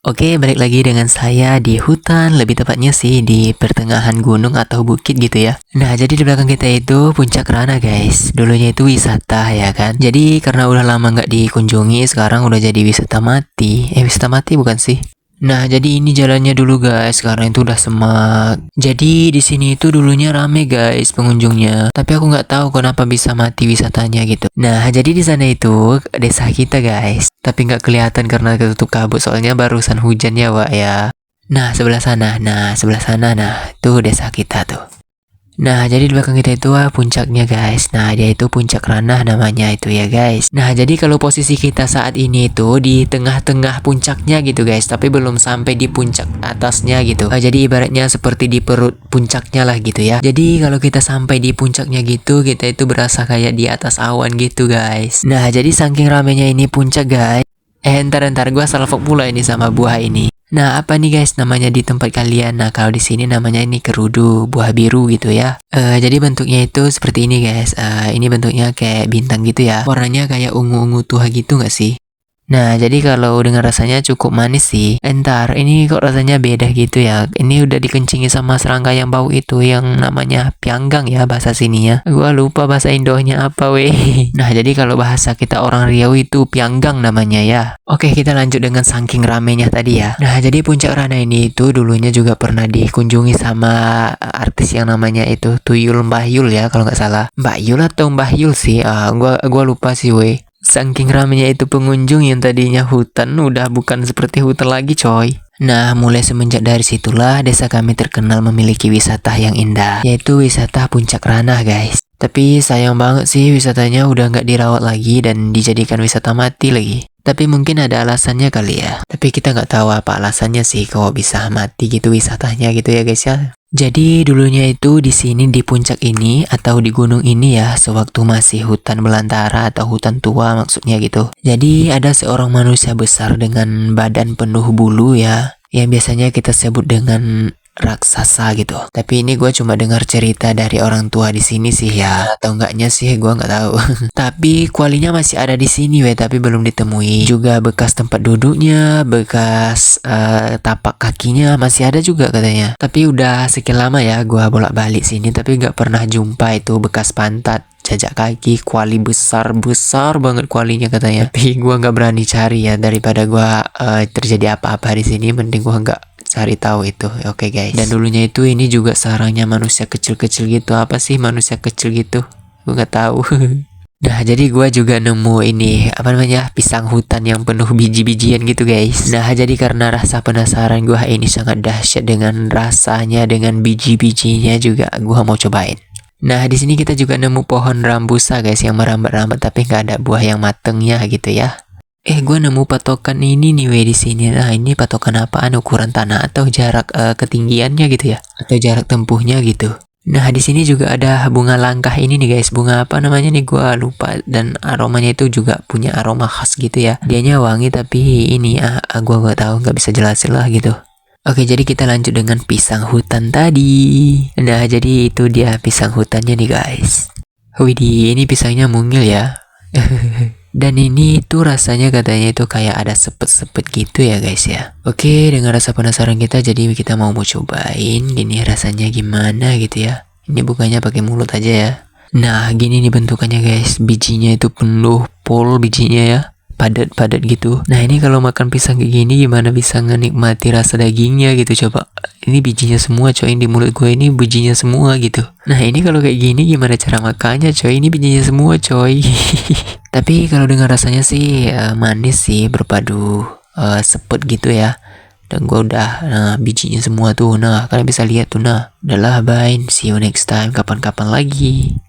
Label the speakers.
Speaker 1: Oke, balik lagi dengan saya di hutan, lebih tepatnya sih di pertengahan gunung atau bukit gitu ya. Nah, jadi di belakang kita itu Puncak Rana guys. Dulunya itu wisata ya kan. Jadi karena udah lama nggak dikunjungi, sekarang udah jadi wisata mati. Wisata mati bukan sih? Nah, jadi ini jalannya dulu guys. Sekarang itu udah semak. Jadi di sini itu dulunya rame guys pengunjungnya. Tapi aku nggak tahu kenapa bisa mati wisatanya gitu. Nah, jadi di sana itu desa kita guys. Tapi nggak kelihatan karena ketutup kabut. Soalnya barusan hujan ya, Wak ya. Nah, sebelah sana. Nah, sebelah sana. Nah, tuh desa kita tuh. Nah, jadi di belakang kita itu puncaknya guys. Nah, dia itu Puncak Ranah namanya itu ya guys. Nah, jadi kalau posisi kita saat ini itu di tengah-tengah puncaknya gitu guys, tapi belum sampai di puncak atasnya gitu. Jadi ibaratnya seperti di perut puncaknya lah gitu ya. Jadi kalau kita sampai di puncaknya gitu, kita itu berasa kayak di atas awan gitu guys. Nah, jadi saking ramenya ini puncak guys. Ntar gua salah pula ini sama buah ini. Nah, apa nih guys namanya di tempat kalian? Nah, kalau di sini namanya ini kerudu, buah biru gitu ya. Jadi bentuknya itu seperti ini guys. Ini bentuknya kayak bintang gitu ya. Warnanya kayak ungu-ungu tua gitu nggak sih? Nah, jadi kalau dengan rasanya cukup manis sih. Entar, ini kok rasanya beda gitu ya. Ini udah dikencingi sama serangga yang bau itu yang namanya pianggang ya bahasa sininya. Gua lupa bahasa Indonya apa weh. Nah, jadi kalau bahasa kita orang Riau itu pianggang namanya ya. Oke, kita lanjut dengan saking ramenya tadi ya. Nah, jadi Puncak Rana ini itu dulunya juga pernah dikunjungi sama artis yang namanya itu Tuyul Mbah Yul ya kalau nggak salah. Mbak Yul atau Mbah Yul sih. Gua lupa sih weh. Saking ramenya itu pengunjung yang tadinya hutan udah bukan seperti hutan lagi coy. Nah, mulai semenjak dari situlah desa kami terkenal memiliki wisata yang indah, yaitu wisata Puncak Ranah guys. Tapi sayang banget sih wisatanya udah nggak dirawat lagi dan dijadikan wisata mati lagi. Tapi mungkin ada alasannya kali ya. Tapi kita nggak tahu apa alasannya sih kok bisa mati gitu wisatanya gitu ya guys ya. Jadi dulunya itu di sini di puncak ini atau di gunung ini ya sewaktu masih hutan belantara atau hutan tua maksudnya gitu. Jadi ada seorang manusia besar dengan badan penuh bulu ya yang biasanya kita sebut dengan raksasa gitu. Tapi ini gue cuma dengar cerita dari orang tua di sini sih ya, atau enggaknya sih gue nggak tahu. Tapi kualinya masih ada di sini weh, tapi belum ditemui. Juga bekas tempat duduknya, bekas tapak kakinya masih ada juga katanya. Tapi udah sekian lama ya gue bolak-balik sini, tapi nggak pernah jumpa itu bekas pantat, jajak kaki, kuali besar banget kualinya katanya. Tapi gue nggak berani cari ya daripada gue terjadi apa-apa di sini, mending gue nggak cari tahu itu. Oke guys. Dan dulunya itu ini juga sarangnya manusia kecil-kecil gitu. Apa sih manusia kecil gitu? Gue nggak tahu. Nah, jadi gue juga nemu ini apa namanya pisang hutan yang penuh biji-bijian gitu guys. Nah, jadi karena rasa penasaran gue ini sangat dahsyat dengan rasanya, dengan biji-bijinya juga gue mau cobain. Nah, di sini kita juga nemu pohon rambusa guys yang merambat-rambat tapi nggak ada buah yang matengnya gitu ya. Gue nemu patokan ini nih weh di sini. Nah, ini patokan apaan? Ukuran tanah atau jarak ketinggiannya gitu ya? Atau jarak tempuhnya gitu. Nah, di sini juga ada bunga langkah ini nih guys. Bunga apa namanya nih gua lupa, dan aromanya itu juga punya aroma khas gitu ya. Dianya wangi tapi ini gua gak tahu, nggak bisa jelasin lah gitu. Oke, jadi kita lanjut dengan pisang hutan tadi. Nah, jadi itu dia pisang hutannya nih guys. Widih, ini pisangnya mungil ya. Dan ini tuh rasanya katanya itu kayak ada sepet-sepet gitu ya guys ya. Oke, dengan rasa penasaran kita jadi kita mau cobain gini rasanya gimana gitu ya. Ini bukanya pakai mulut aja ya. Nah, gini nih bentukannya guys. Bijinya itu penuh pol bijinya ya. Padat-padat gitu. Nah, ini kalau makan pisang kayak gini gimana bisa ngenikmati rasa dagingnya gitu coba. Ini bijinya semua coy, di mulut gue ini bijinya semua gitu. Nah, ini kalau kayak gini gimana cara makannya coy? Ini bijinya semua coy. Tapi kalau dengan rasanya sih manis sih, berpadu sepet gitu ya. Dan gue udah bijinya semua tuh. Nah, kalian bisa lihat tuh. Nah, udahlah bye, see you next time, kapan-kapan lagi.